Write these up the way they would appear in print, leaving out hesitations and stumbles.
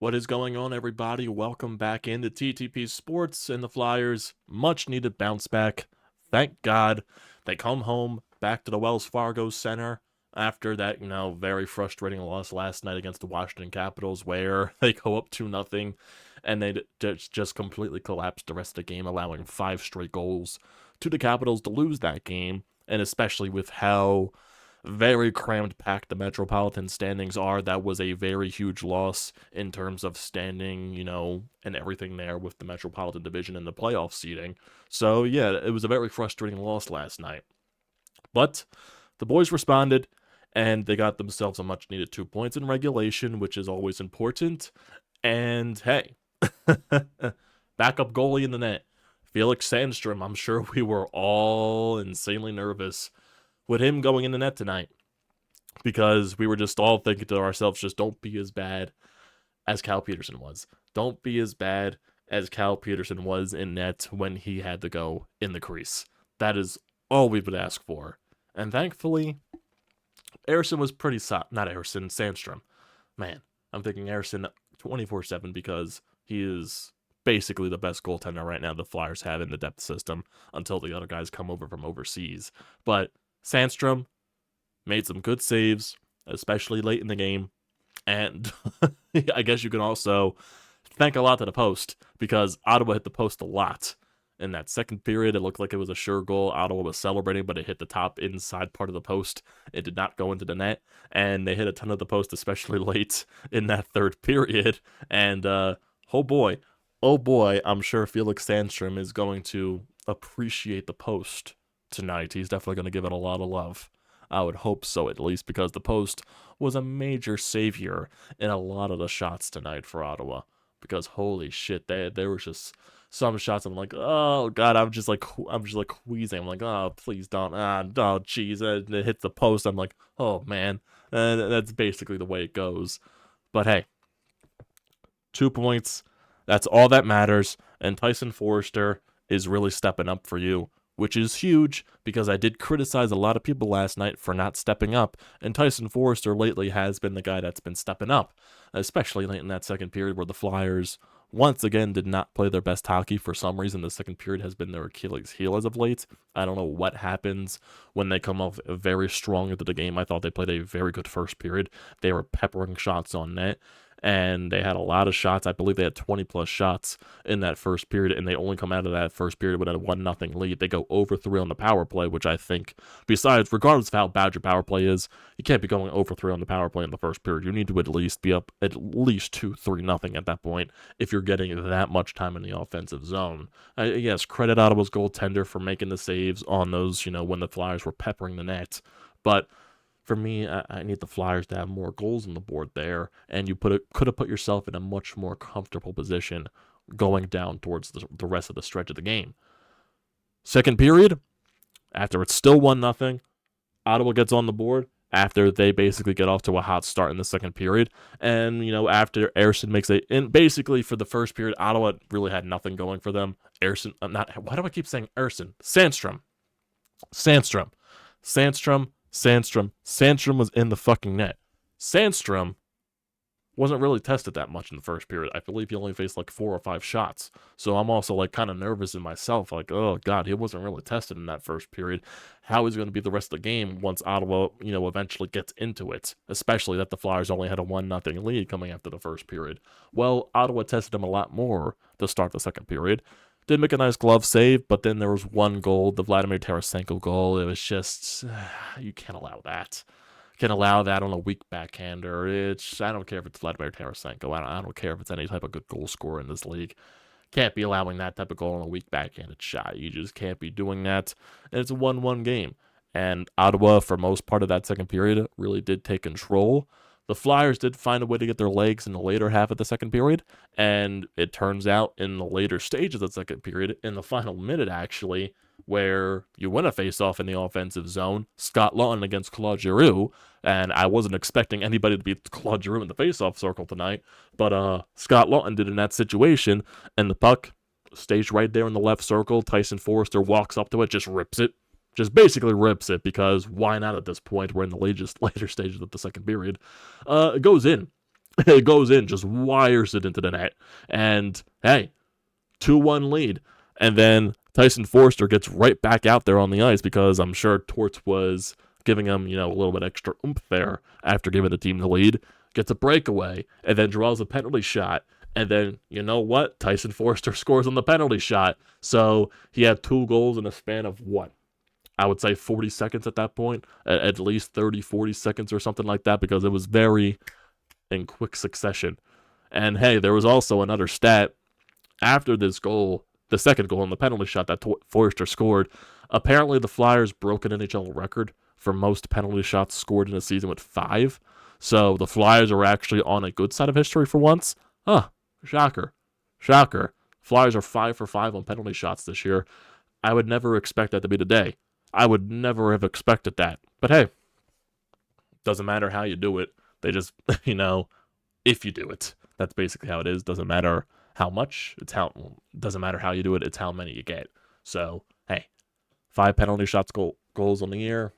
What is going on, everybody? Welcome back into TTP Sports and the Flyers. Much needed bounce back. Thank God they come home back to the Wells Fargo Center after that, very frustrating loss last night against the Washington Capitals, where they go up 2-0 and they just completely collapsed the rest of the game, allowing 5 straight goals to the Capitals to lose that game. And especially with how very crammed packed the Metropolitan standings are. That was a very huge loss in terms of standing, and everything there with the Metropolitan Division and the playoff seeding. So, yeah, it was a very frustrating loss last night. But the boys responded, and they got themselves a much needed 2 points in regulation, which is always important. And hey, backup goalie in the net, Felix Sandstrom. I'm sure we were all insanely nervous with him going in the net tonight, because we were just all thinking to ourselves, just don't be as bad as Cal Peterson was. Don't be as bad as Cal Peterson was in net when he had to go in the crease. That is all we would ask for. And thankfully, Ersson was pretty solid. Not Ersson, Sandstrom. Man, I'm thinking Ersson 24/7 because he is basically the best goaltender right now the Flyers have in the depth system until the other guys come over from overseas. But Sandstrom made some good saves, especially late in the game. And I guess you can also thank a lot to the post, because Ottawa hit the post a lot. In that second period, it looked like it was a sure goal. Ottawa was celebrating, but it hit the top inside part of the post. It did not go into the net, and they hit a ton of the post, especially late in that third period. And oh boy, I'm sure Felix Sandstrom is going to appreciate the post tonight. He's definitely going to give it a lot of love. I would hope so, at least, because the post was a major savior in a lot of the shots tonight for Ottawa. Because holy shit, there was just some shots. I'm like, oh god, I'm just like wheezing. I'm like, oh please don't, oh jeez, it hits the post. I'm like, oh man, and that's basically the way it goes. But hey, 2 points, that's all that matters. And Tyson Foerster is really stepping up for you, which is huge, because I did criticize a lot of people last night for not stepping up, and Tyson Foerster lately has been the guy that's been stepping up, especially late in that second period where the Flyers once again did not play their best hockey. For some reason, the second period has been their Achilles heel as of late. I don't know what happens when they come off very strong into the game. I thought they played a very good first period. They were peppering shots on net, and they had a lot of shots. I believe they had 20 plus shots in that first period, and they only come out of that first period with a 1-0 lead. They go over 3 on the power play, which I think, besides, regardless of how bad your power play is, you can't be going over 3 on the power play in the first period. You need to at least be up at least 2-3-0 at that point if you're getting that much time in the offensive zone. Yes, credit Ottawa's goaltender for making the saves on those, when the Flyers were peppering the net, but for me, I need the Flyers to have more goals on the board there, and you could have put yourself in a much more comfortable position going down towards the rest of the stretch of the game. Second period, after it's still 1-0, Ottawa gets on the board after they basically get off to a hot start in the second period. And, after Ersson makes and basically for the first period, Ottawa really had nothing going for them. Why do I keep saying Ersson? Sandstrom was in the fucking net. Sandstrom wasn't really tested that much in the first period. I believe he only faced like 4 or 5 shots. So I'm also like kind of nervous in myself. Like, oh god, he wasn't really tested in that first period. How is he going to be the rest of the game once Ottawa, eventually gets into it? Especially that the Flyers only had a 1-0 lead coming after the first period. Well, Ottawa tested him a lot more to start the second period. Did make a nice glove save, but then there was one goal, the Vladimir Tarasenko goal. It was just, you can't allow that. Can allow that on a weak backhander. I don't care if it's Vladimir Tarasenko. I don't care if it's any type of good goal scorer in this league. Can't be allowing that type of goal on a weak backhanded shot. You just can't be doing that. And it's a 1-1 game. And Ottawa, for most part of that second period, really did take control. The Flyers did find a way to get their legs in the later half of the second period, and it turns out in the later stage of the second period, in the final minute actually, where you win a face-off in the offensive zone, Scott Laughton against Claude Giroux, and I wasn't expecting anybody to beat Claude Giroux in the face-off circle tonight, but Scott Laughton did in that situation, and the puck stays right there in the left circle. Tyson Foerster walks up to it, just rips it. Just basically rips it, because why not at this point? We're in the later stages of the second period. It goes in. It goes in, just wires it into the net. And hey, 2-1 lead. And then Tyson Foerster gets right back out there on the ice because I'm sure Torts was giving him, a little bit extra oomph there after giving the team the lead. Gets a breakaway and then draws a penalty shot. And then, you know what? Tyson Foerster scores on the penalty shot. So he had 2 goals in a span of what? I would say 40 seconds at that point, at least 30, 40 seconds or something like that, because it was very in quick succession. And hey, there was also another stat after this goal, the second goal in the penalty shot that Foerster scored. Apparently, the Flyers broke an NHL record for most penalty shots scored in a season with 5. So the Flyers are actually on a good side of history for once. Shocker. Flyers are 5 for 5 on penalty shots this year. I would never expect that to be the day. I would never have expected that. But hey, doesn't matter how you do it. They just, if you do it. That's basically how it is. Doesn't matter how much. Doesn't matter how you do it. It's how many you get. So, hey, 5 penalty shots goals on the year.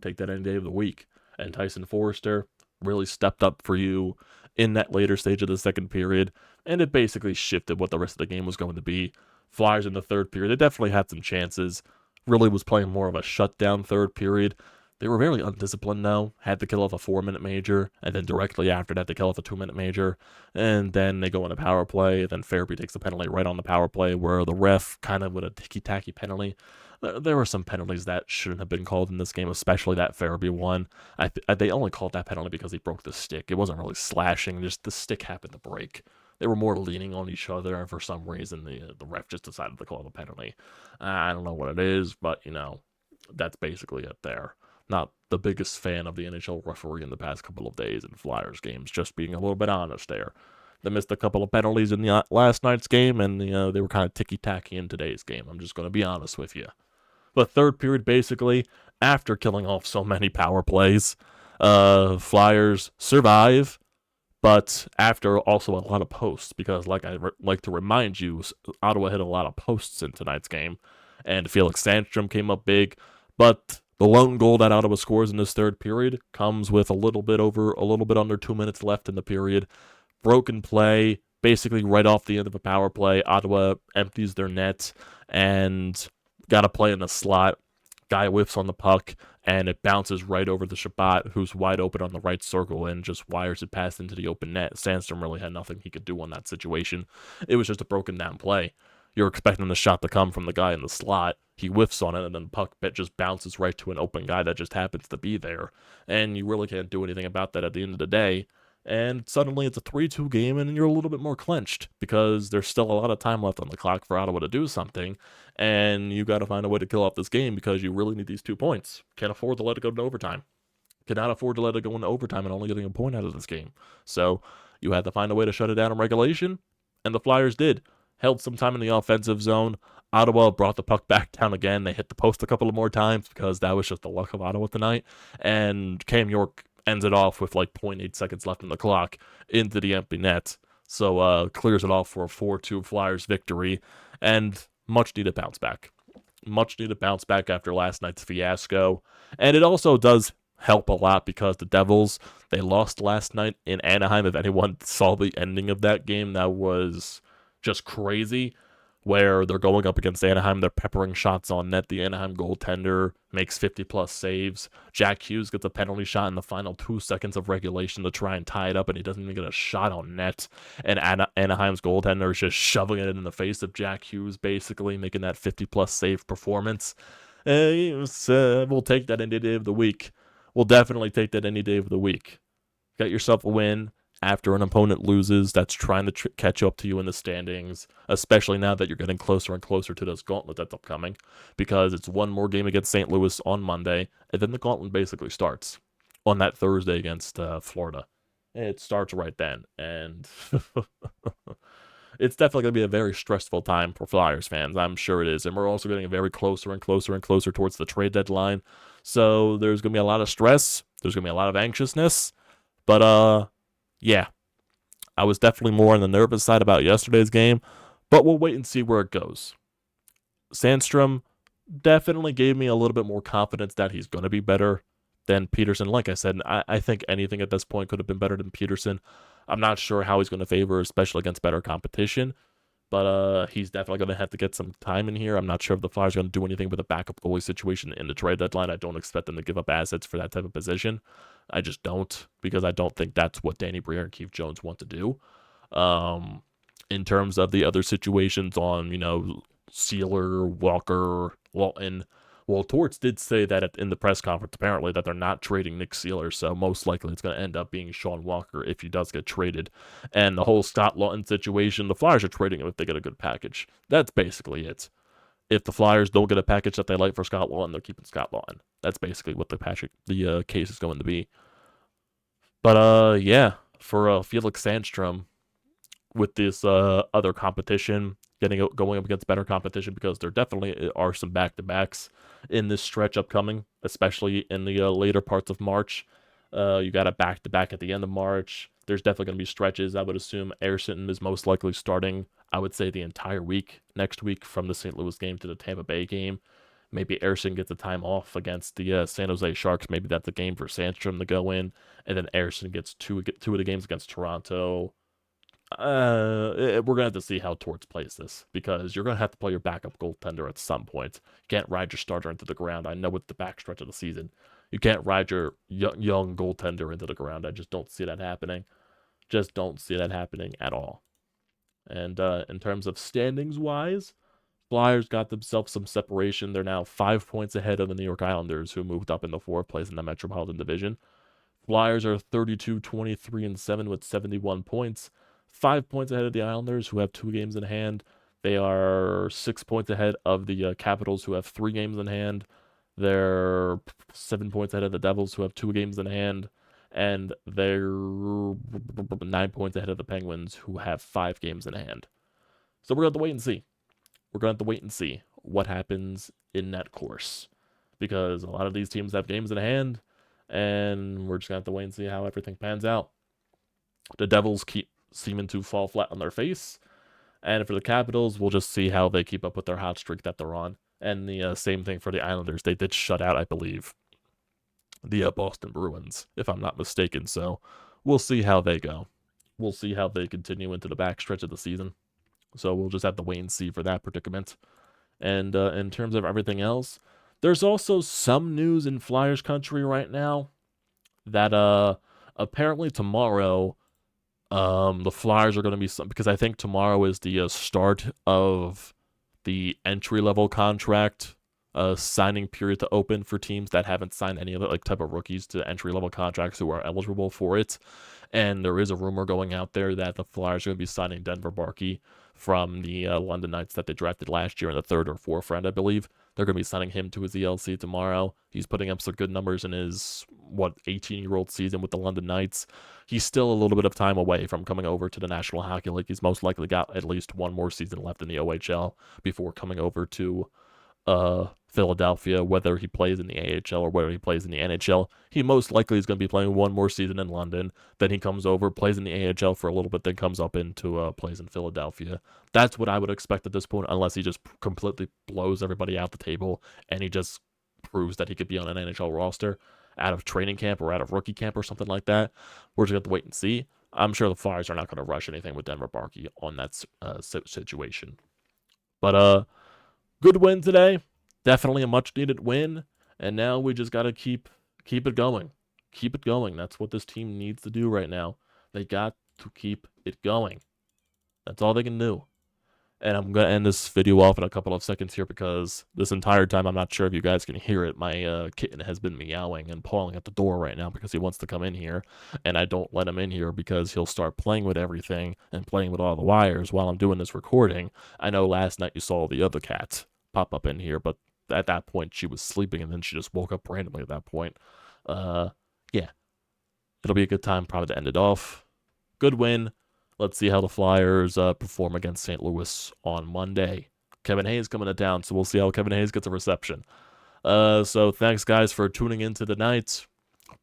Take that any day of the week. And Tyson Foerster really stepped up for you in that later stage of the second period. And it basically shifted what the rest of the game was going to be. Flyers in the third period, they definitely had some chances. Really was playing more of a shutdown third period. They were very undisciplined, though. Had to kill off a 4-minute major, and then directly after that, they kill off a 2-minute major. And then they go on a power play, and then Farabee takes the penalty right on the power play, where the ref kind of with a ticky-tacky penalty. There were some penalties that shouldn't have been called in this game, especially that Farabee one. They only called that penalty because he broke the stick. It wasn't really slashing, just the stick happened to break. They were more leaning on each other, and for some reason, the ref just decided to call the penalty. I don't know what it is, but, that's basically it there. Not the biggest fan of the NHL referee in the past couple of days in Flyers games, just being a little bit honest there. They missed a couple of penalties in the last night's game, and they were kind of ticky-tacky in today's game. I'm just going to be honest with you. But third period, basically, after killing off so many power plays, Flyers survive, but after also a lot of posts, because like I like to remind you, Ottawa hit a lot of posts in tonight's game, and Felix Sandstrom came up big, but the lone goal that Ottawa scores in this third period comes with a little bit under 2 minutes left in the period. Broken play, basically right off the end of a power play. Ottawa empties their net and got a play in the slot. Guy whiffs on the puck, and it bounces right over the Shabbat, who's wide open on the right circle, and just wires it past into the open net. Sandstrom really had nothing he could do on that situation. It was just a broken down play. You're expecting the shot to come from the guy in the slot. He whiffs on it, and then the puck just bounces right to an open guy that just happens to be there. And you really can't do anything about that at the end of the day. And suddenly it's a 3-2 game, and you're a little bit more clenched because there's still a lot of time left on the clock for Ottawa to do something. And you got to find a way to kill off this game because you really need these 2 points. Can't afford to let it go to overtime. Cannot afford to let it go into overtime and only getting a point out of this game. So you had to find a way to shut it down in regulation, and the Flyers did. Held some time in the offensive zone. Ottawa brought the puck back down again. They hit the post a couple of more times because that was just the luck of Ottawa tonight. And Cam York ends it off with like 0.8 seconds left in the clock into the empty net. So clears it off for a 4-2 Flyers victory. And much needed bounce back. Much needed bounce back after last night's fiasco. And it also does help a lot because the Devils, they lost last night in Anaheim. If anyone saw the ending of that game, that was just crazy, where they're going up against Anaheim. They're peppering shots on net. The Anaheim goaltender makes 50-plus saves. Jack Hughes gets a penalty shot in the final 2 seconds of regulation to try and tie it up, and he doesn't even get a shot on net. And Anaheim's goaltender is just shoving it in the face of Jack Hughes, basically, making that 50-plus save performance. We'll take that any day of the week. We'll definitely take that any day of the week. Get yourself a win after an opponent loses that's trying to catch up to you in the standings, especially now that you're getting closer and closer to this gauntlet that's upcoming, because it's one more game against St. Louis on Monday, and then the gauntlet basically starts on that Thursday against Florida. It starts right then, and it's definitely going to be a very stressful time for Flyers fans. I'm sure it is, and we're also getting very closer and closer and closer towards the trade deadline, so there's going to be a lot of stress, there's going to be a lot of anxiousness, but yeah, I was definitely more on the nervous side about yesterday's game, but we'll wait and see where it goes. Sandstrom definitely gave me a little bit more confidence that he's going to be better than Peterson. Like I said, I think anything at this point could have been better than Peterson. I'm not sure how he's going to favor, especially against better competition. But he's definitely going to have to get some time in here. I'm not sure if the Flyers are going to do anything with a backup goalie situation in the trade deadline. I don't expect them to give up assets for that type of position. I just don't, because I don't think that's what Danny Briere and Keith Jones want to do. In terms of the other situations on, Sealer, Walker, Walton, well, Torts did say that in the press conference, apparently, that they're not trading Nick Sealer, so most likely it's going to end up being Sean Walker if he does get traded. And the whole Scott Laughton situation, the Flyers are trading him if they get a good package. That's basically it. If the Flyers don't get a package that they like for Scott Laughton, they're keeping Scott Laughton. That's basically what the case is going to be. But yeah, for Felix Sandstrom, with this other competition, going up against better competition, because there definitely are some back-to-backs in this stretch upcoming, especially in the later parts of March. You got a back-to-back at the end of March. There's definitely going to be stretches. I would assume Ersson is most likely starting, I would say, the entire week next week, from the St. Louis game to the Tampa Bay game. Maybe Ersson gets a time off against the San Jose Sharks. Maybe that's a game for Sandstrom to go in, and then Ersson gets two of the games against Toronto. We're gonna have to see how Torts plays this, because you're gonna have to play your backup goaltender at some point. You can't ride your starter into the ground. I know it's the backstretch of the season. You can't ride your young goaltender into the ground. I just don't see that happening. Just don't see that happening at all. And in terms of standings wise, Flyers got themselves some separation. They're now 5 points ahead of the New York Islanders, who moved up in the fourth place in the Metropolitan Division. Flyers are 32, 23, and 7 with 71 points. 5 points ahead of the Islanders, who have 2 games in hand. They are 6 points ahead of the Capitals, who have 3 games in hand. They're 7 points ahead of the Devils, who have 2 games in hand. And they're 9 points ahead of the Penguins, who have 5 games in hand. So we're going to have to wait and see. We're going to have to wait and see what happens in that course, because a lot of these teams have games in hand, and we're just going to have to wait and see how everything pans out. The Devils keep seeming to fall flat on their face, and for the Capitals, we'll just see how they keep up with their hot streak that they're on. And the same thing for the Islanders. They did shut out, I believe, the Boston Bruins, if I'm not mistaken. So we'll see how they go. We'll see how they continue into the backstretch of the season. So we'll just have to wait and see for that predicament. And in terms of everything else, there's also some news in Flyers country right now that apparently tomorrow the Flyers are going to be because I think tomorrow is the start of the entry-level contract signing period to open for teams that haven't signed any of it, type of rookies to entry-level contracts who are eligible for it. And there is a rumor going out there that the Flyers are going to be signing Denver Barkey from the London Knights that they drafted last year in the 3rd or 4th round, I believe. They're going to be signing him to his ELC tomorrow. He's putting up some good numbers in his, 18-year-old season with the London Knights. He's still a little bit of time away from coming over to the National Hockey League. He's most likely got at least one more season left in the OHL before coming over to Philadelphia, whether he plays in the AHL or whether he plays in the NHL. He most likely is going to be playing one more season in London. Then he comes over, plays in the AHL for a little bit, then comes up into plays in Philadelphia. That's what I would expect at this point, unless he just completely blows everybody out the table and he just proves that he could be on an NHL roster out of training camp or out of rookie camp or something like that. We're just going to have to wait and see. I'm sure the Flyers are not going to rush anything with Denver Barkey on that situation. But good win today. Definitely a much-needed win. And now we just got to keep it going. Keep it going. That's what this team needs to do right now. They got to keep it going. That's all they can do. And I'm going to end this video off in a couple of seconds here, because this entire time, I'm not sure if you guys can hear it, my kitten has been meowing and pawing at the door right now because he wants to come in here. And I don't let him in here because he'll start playing with everything and playing with all the wires while I'm doing this recording. I know last night you saw the other cat pop up in here, but at that point she was sleeping and then she just woke up randomly at that point. Yeah. It'll be a good time probably to end it off. Good win. Let's see how the Flyers perform against St. Louis on Monday. Kevin Hayes coming to town, so we'll see how Kevin Hayes gets a reception. So thanks, guys, for tuning in tonight.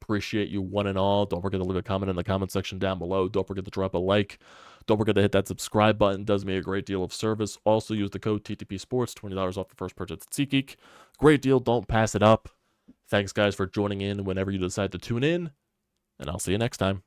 Appreciate you one and all. Don't forget to leave a comment in the comment section down below. Don't forget to drop a like. Don't forget to hit that subscribe button. It does me a great deal of service. Also, use the code TTPSPORTS, $20 off the first purchase at SeatGeek. Great deal. Don't pass it up. Thanks, guys, for joining in whenever you decide to tune in, and I'll see you next time.